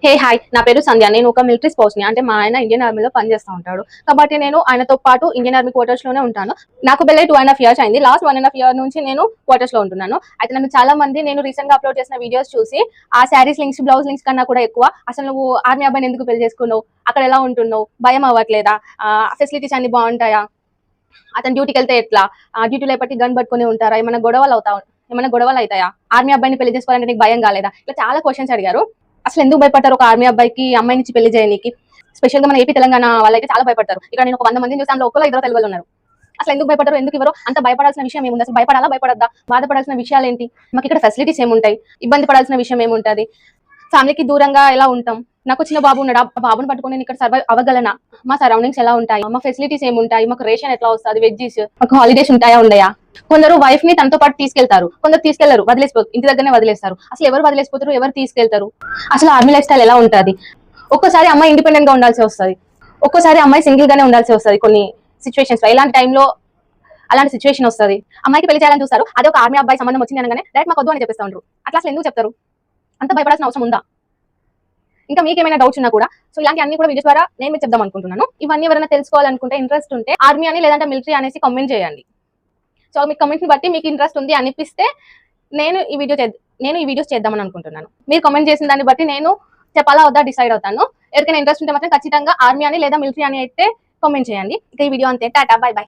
Hey hi, నా పేరు సంధ్య. నేను ఒక మిలిటరీ స్పౌస్ ని. అంటే మా ఆయన ఇండియన్ ఆర్మీలో పనిచేస్తూ ఉంటాడు కాబట్టి నేను ఆయనతో పాటు ఇండియన్ ఆర్మీ క్వార్టర్స్ లోనే ఉంటాను. నాకు పెళ్ళై 2.5 years అయింది. లాస్ట్ 1.5 year నుంచి నేను క్వార్టర్స్ లో ఉంటున్నాను. అయితే నన్ను చాలా మంది నేను రీసెంట్ గా అప్లోడ్ చేసిన వీడియోస్ చూసి ఆ శారీస్ లింక్స్, బ్లౌజ్ లింక్స్ కన్నా కూడా ఎక్కువ అసలు నువ్వు ఆర్మీ అబ్బాయిని ఎందుకు పెళ్లి చేసుకున్నావు, అక్కడ ఎలా ఉంటున్నావు, భయం అవ్వట్లేదా, ఫెసిలిటీస్ అన్ని బాగుంటాయా, అతను డ్యూటీకి వెళ్తే ఎట్లా, డ్యూటీలో ఎప్పటికీ గన్ పట్టుకుని ఉంటారా, ఏమైనా గొడవలు అవుతాయా, ఆర్మీ అబ్బాయిని పెళ్లి చేసుకోవాలంటే నీకు భయం కాలేదా, ఇట్లా చాలా క్వశ్చన్స్ అడిగారు. అసలు ఎందుకు భయపడతారు ఒక ఆర్మీ అబ్బాయికి అమ్మాయి నుంచి పెళ్లి చేయడానికి? స్పెషల్ గా మన ఏపీ తెలంగాణ వాళ్ళైతే చాలా భయపడతారు. ఇక్కడ నేను ఒక 100 మందిని చూసి అందులో ఒకరు ఇద్దరు తెలుగు ఉన్నారు. అసలు ఎందుకు భయపడతారు, ఎందుకు ఎవరో అంత భయపడాల్సిన విషయం ఏముంది? అసలు భయపడాలా, భయపడద్దా, బాధపడాల్సిన విషయాలు ఏంటి? మాకు ఇక్కడ ఫెసిలిటీస్ ఏముంటాయి, ఇబ్బంది పడాల్సిన విషయం ఏముంటది, ఫ్యామిలీకి దూరంగా ఎలా ఉంటాం, నాకు చిన్న బాబు ఉన్నాడు, ఆ బాబుని పట్టుకుని నేను ఇక్కడ సర్వైవ్ అవ్వగలనా, మా సరౌండింగ్స్ ఎలా ఉంటాయి, మా ఫెసిలిటీస్ ఏముంటాయి, మాకు రేషన్ ఎట్లా వస్తుంది, వెజ్జీస్, మాకు హాలిడేస్ ఉంటాయా ఉండయా? కొందరు వైఫ్ ని తనతో పాటు తీసుకెళ్తారు, కొందరు తీసుకెళ్లరు, ఇంటి దగ్గరనే వదిలేస్తారు. అసలు ఎవరు వదిలేసిపోతారు, ఎవరు తీసుకెళ్తారు? అసలు ఆర్మీ లైఫ్ స్టైల్ ఎలా ఉంటది? ఒక్కోసారి అమ్మాయి ఇండిపెండెంట్ గా ఉండాల్సి వస్తుంది, ఒక్కోసారి అమ్మాయి సింగిల్ గానే ఉండాల్సి వస్తుంది. కొన్ని సిచ్యువేషన్స్ లో ఇలాంటి టైంలో అలాంటి సిచ్యువేషన్ వస్తుంది, అమ్మాయికి పెళ్లి చేయాలని చూస్తారు. అదే ఒక ఆర్మీ అబ్బాయి సంబంధం వచ్చింది అనగానే డైరెక్ట్ మాకు వద్దు అని చెప్పేస్తా ఉంటారు. అట్లా అసలు ఎందుకు చెప్తారు? అంత భయపడాల్సిన అవసరం ఉందా? ఇంకా మీకు ఏమైనా డౌట్స్ ఉన్నా కూడా సో ఇలాంటి అన్ని కూడా వీడియోస్ ద్వారా నేను మీకు చెప్దాం అనుకుంటున్నాను. ఇవన్నీ ఎవరైనా తెలుసుకోవాలనుకుంటే, ఇంట్రెస్ట్ ఉంటే ఆర్మీ అని లేదంటే మిలిటరీ అనేసి కామెంట్ చేయండి. సో మీ కమెంట్ని బట్టి మీకు ఇంట్రెస్ట్ ఉంది అనిపిస్తే నేను ఈ వీడియోస్ చేద్దామని అనుకుంటున్నాను. మీరు కామెంట్ చేసిన దాన్ని బట్టి నేను చెప్పాలా వద్దా డిసైడ్ అవుతాను. ఎవరికైనా ఇంట్రెస్ట్ ఉంటే మాత్రం ఖచ్చితంగా ఆర్మీ అని లేదా మిలిటరీ అని అయితే కామెంట్ చేయండి. ఇక ఈ వీడియో అంతే. Tata, by by.